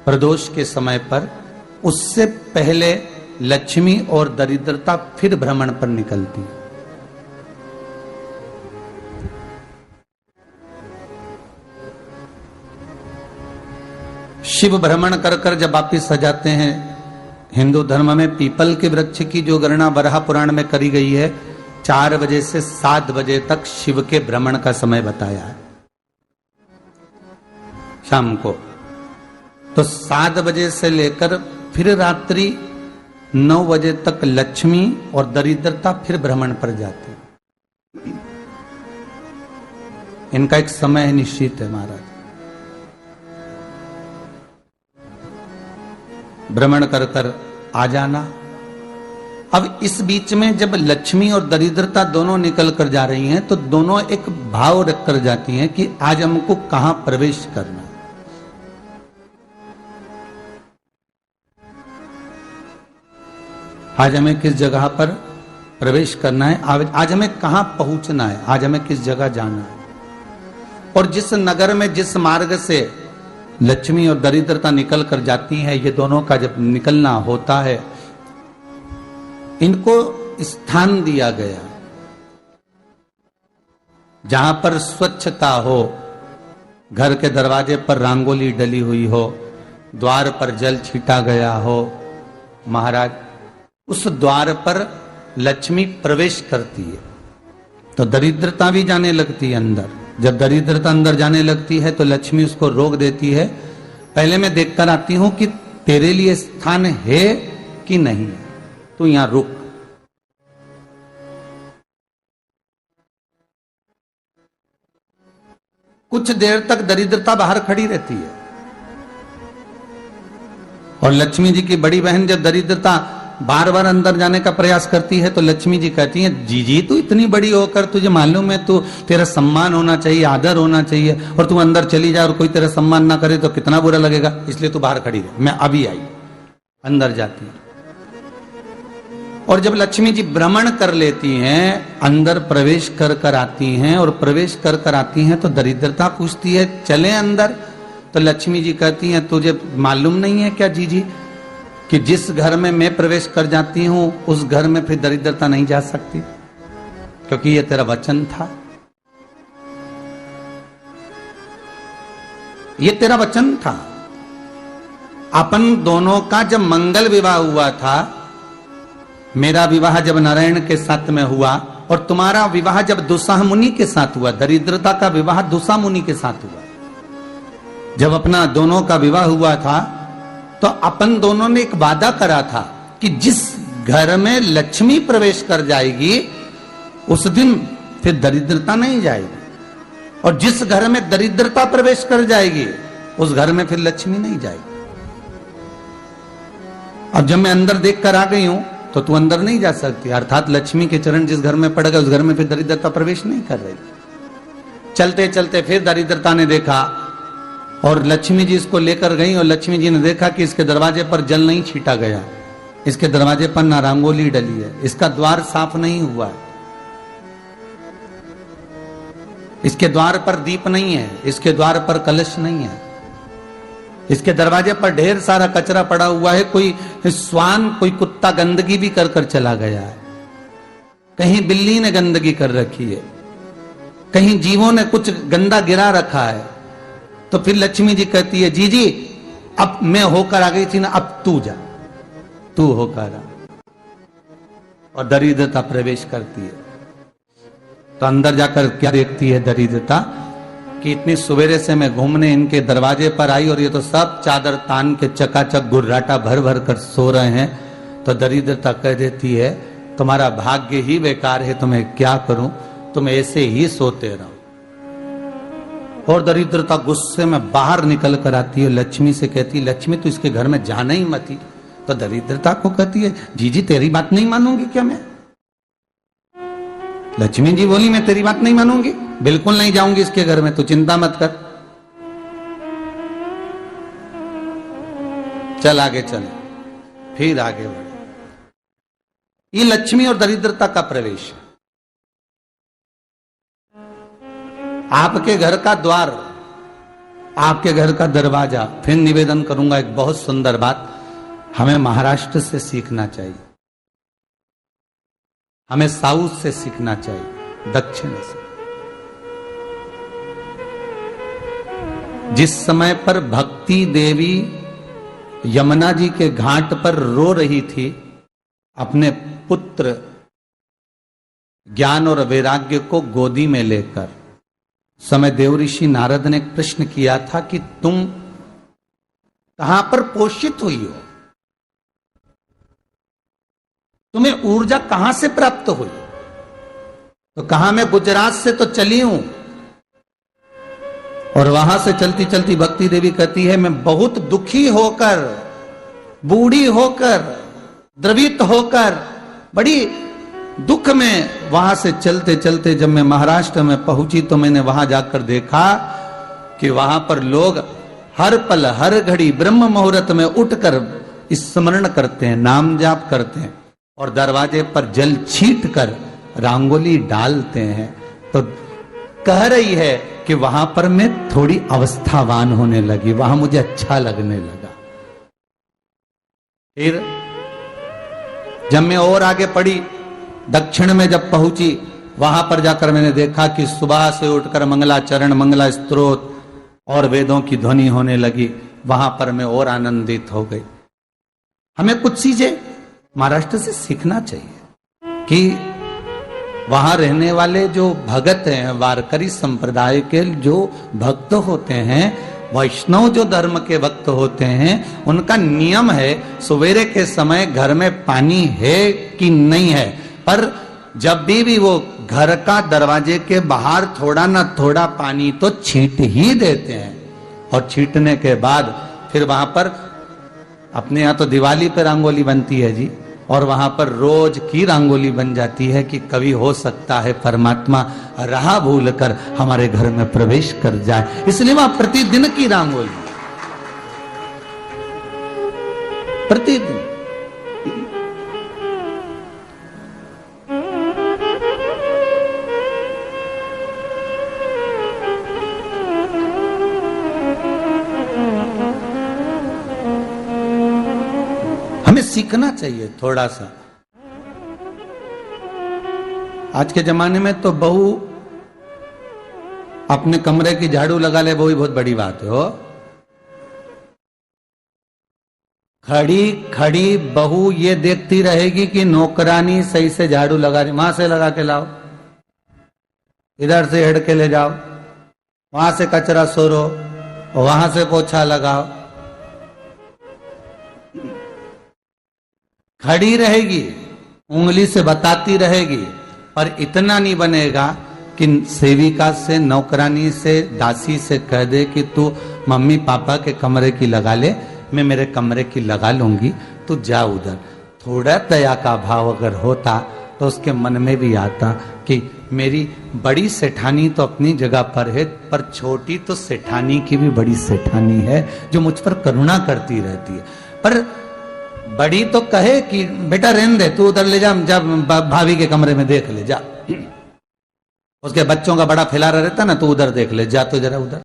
प्रदोष के समय पर, उससे पहले लक्ष्मी और दरिद्रता फिर भ्रमण पर निकलती है। शिव भ्रमण कर कर जब वापिस आ जाते हैं, हिंदू धर्म में पीपल के वृक्ष की जो गणना वराह पुराण में करी गई है, 4 बजे से 7 बजे तक शिव के भ्रमण का समय बताया है शाम को। तो 7 बजे से लेकर फिर रात्रि 9 बजे तक लक्ष्मी और दरिद्रता फिर भ्रमण पर जाती। इनका एक समय निश्चित है महाराज। भ्रमण कर कर आ जाना। अब इस बीच में जब लक्ष्मी और दरिद्रता दोनों निकल कर जा रही हैं, तो दोनों एक भाव रख कर जाती हैं कि आज हमको कहां प्रवेश करना है। आज हमें किस जगह पर प्रवेश करना है, आज हमें कहां पहुंचना है, आज हमें किस जगह जाना है। और जिस नगर में जिस मार्ग से लक्ष्मी और दरिद्रता निकल कर जाती हैं, ये दोनों का जब निकलना होता है, इनको स्थान दिया गया जहां पर स्वच्छता हो, घर के दरवाजे पर रंगोली डली हुई हो, द्वार पर जल छीटा गया हो। महाराज, उस द्वार पर लक्ष्मी प्रवेश करती है तो दरिद्रता भी जाने लगती है अंदर। जब दरिद्रता अंदर जाने लगती है तो लक्ष्मी उसको रोक देती है। पहले मैं देखकर आती हूं कि तेरे लिए स्थान है कि नहीं, तू यहां रुक। कुछ देर तक दरिद्रता बाहर खड़ी रहती है और लक्ष्मी जी की बड़ी बहन जब दरिद्रता बार बार अंदर जाने का प्रयास करती है तो लक्ष्मी जी कहती हैं, जीजी तू इतनी बड़ी होकर तुझे मालूम है, तू तेरा सम्मान होना चाहिए, आदर होना चाहिए, और तू अंदर चली जाए और कोई तेरा सम्मान ना करे तो कितना बुरा लगेगा, इसलिए तू बाहर खड़ी रहे, मैं अभी आई। अंदर जाती है और जब लक्ष्मी जी भ्रमण कर लेती हैं, अंदर प्रवेश कर कर आती हैं, और प्रवेश कर कर आती हैं तो दरिद्रता पूछती है चले अंदर। तो लक्ष्मी जी कहती हैं, तुझे मालूम नहीं है क्या जीजी कि जिस घर में मैं प्रवेश कर जाती हूं उस घर में फिर दरिद्रता नहीं जा सकती, क्योंकि ये तेरा वचन था, ये तेरा वचन था। अपन दोनों का जब मंगल विवाह हुआ था, मेरा विवाह जब नारायण के साथ में हुआ और तुम्हारा विवाह जब दुस्साह मुनि के साथ हुआ, दरिद्रता का विवाह दुस्साह मुनि के साथ हुआ। जब अपना दोनों का विवाह हुआ था तो अपन दोनों ने एक वादा करा था कि जिस घर में लक्ष्मी प्रवेश कर जाएगी उस दिन फिर दरिद्रता नहीं जाएगी, और जिस घर में दरिद्रता प्रवेश कर जाएगी उस घर में फिर लक्ष्मी नहीं जाएगी। अब जब मैं अंदर देख कर आ गई हूं तो तू अंदर नहीं जा सकती, अर्थात लक्ष्मी के चरण जिस घर में पड़ गए उस घर में फिर दरिद्रता प्रवेश नहीं कर रही। चलते चलते फिर दरिद्रता ने देखा और लक्ष्मी जी इसको लेकर गई, और लक्ष्मी जी ने देखा कि इसके दरवाजे पर जल नहीं छीटा गया, इसके दरवाजे पर ना रंगोली डली है, इसका द्वार साफ नहीं हुआ है, इसके द्वार पर दीप नहीं है, इसके द्वार पर कलश नहीं है, इसके दरवाजे पर ढेर सारा कचरा पड़ा हुआ है, कोई स्वान कोई कुत्ता गंदगी भी कर कर चला गया है, कहीं बिल्ली ने गंदगी कर रखी है, कहीं जीवों ने कुछ गंदा गिरा रखा है। तो फिर लक्ष्मी जी कहती है, जीजी अब मैं होकर आ गई थी ना, अब तू जा, तू होकर आ। और दरिद्रता प्रवेश करती है तो अंदर जाकर क्या देखती है दरिद्रता कि इतनी सवेरे से मैं घूमने इनके दरवाजे पर आई और ये तो सब चादर तान के चकाचक गुर्राटा भर भर कर सो रहे हैं। तो दरिद्रता कह देती है, तुम्हारा भाग्य ही बेकार है, तुम्हें क्या करूं, तुम ऐसे ही सोते रहो। और दरिद्रता गुस्से में बाहर निकल कर आती है, लक्ष्मी से कहती, लक्ष्मी तू इसके घर में जाना ही मत ही। तो दरिद्रता को कहती है, जीजी तेरी बात नहीं मानूंगी क्या मैं? लक्ष्मी जी बोली, मैं तेरी बात नहीं मानूंगी, बिल्कुल नहीं जाऊंगी इसके घर में, तू चिंता मत कर, चल आगे चले। फिर आगे बढ़े। ये लक्ष्मी और दरिद्रता का प्रवेश। आपके घर का द्वार आपके घर का दरवाजा। फिर निवेदन करूंगा एक बहुत सुंदर बात, हमें महाराष्ट्र से सीखना चाहिए, हमें साउथ से सीखना चाहिए, दक्षिण से। जिस समय पर भक्ति देवी यमुना जी के घाट पर रो रही थी अपने पुत्र ज्ञान और वैराग्य को गोदी में लेकर, समय देवऋषि नारद ने एक प्रश्न किया था कि तुम कहां पर पोषित हुई हो, तुम्हें ऊर्जा कहां से प्राप्त हुई? तो कहा मैं गुजरात से तो चली हूं। और वहां से चलती चलती भक्ति देवी कहती है मैं बहुत दुखी होकर, बूढ़ी होकर, द्रवित होकर, बड़ी दुख में वहां से चलते चलते जब मैं महाराष्ट्र में पहुंची तो मैंने वहां जाकर देखा कि वहां पर लोग हर पल हर घड़ी ब्रह्म मुहूर्त में उठकर स्मरण करते हैं, नाम जाप करते हैं और दरवाजे पर जल छीट कर रंगोली डालते हैं। तो कह रही है कि वहां पर मैं थोड़ी अवस्थावान होने लगी, वहां मुझे अच्छा लगने लगा। फिर जब मैं और आगे पढ़ी, दक्षिण में जब पहुंची, वहां पर जाकर मैंने देखा कि सुबह से उठकर मंगलाचरण, मंगला स्तोत्र और वेदों की ध्वनि होने लगी। वहां पर मैं और आनंदित हो गई। हमें कुछ चीजें महाराष्ट्र से सीखना चाहिए कि वहां रहने वाले जो भगत हैं, वारकरी संप्रदाय के जो भक्त होते हैं, वैष्णव जो धर्म के भक्त होते हैं, उनका नियम है सवेरे के समय घर में पानी है कि नहीं है, पर जब भी वो घर का दरवाजे के बाहर थोड़ा ना थोड़ा पानी तो छींट ही देते हैं। और छींटने के बाद फिर वहां पर अपने यहाँ तो दिवाली पे रंगोली बनती है जी, और वहां पर रोज की रंगोली बन जाती है कि कभी हो सकता है परमात्मा राह भूल कर हमारे घर में प्रवेश कर जाए, इसलिए वहां प्रतिदिन की रंगोली, प्रतिदिन। हमें सीखना चाहिए थोड़ा सा। आज के जमाने में तो बहू अपने कमरे की झाड़ू लगा ले, वो ही बहुत बड़ी बात है। हो खड़ी खड़ी बहू ये देखती रहेगी कि नौकरानी सही से झाड़ू लगा रही, वहां से लगा के लाओ, इधर से हेड के ले जाओ, वहां से कचरा सोरो, वहां से पोछा लगाओ। खड़ी रहेगी, उंगली से बताती रहेगी, पर इतना नहीं बनेगा कि सेविका से, नौकरानी से, दासी से कह दे कि तू मम्मी पापा के कमरे की लगा ले, मैं मेरे कमरे की लगा लूंगी, तू जा उधर। थोड़ा दया का भाव अगर होता तो उसके मन में भी आता कि मेरी बड़ी सेठानी तो अपनी जगह पर है, पर छोटी तो सेठानी की भी बड़ी सेठानी है जो मुझ पर करुणा करती रहती है। पर बड़ी तो कहे कि बेटा रहने दे, तू उधर ले जा, जब भाभी के कमरे में देख ले जा, उसके बच्चों का बड़ा फैलारा रहता ना, तू उधर देख ले जा, तो जरा उधर।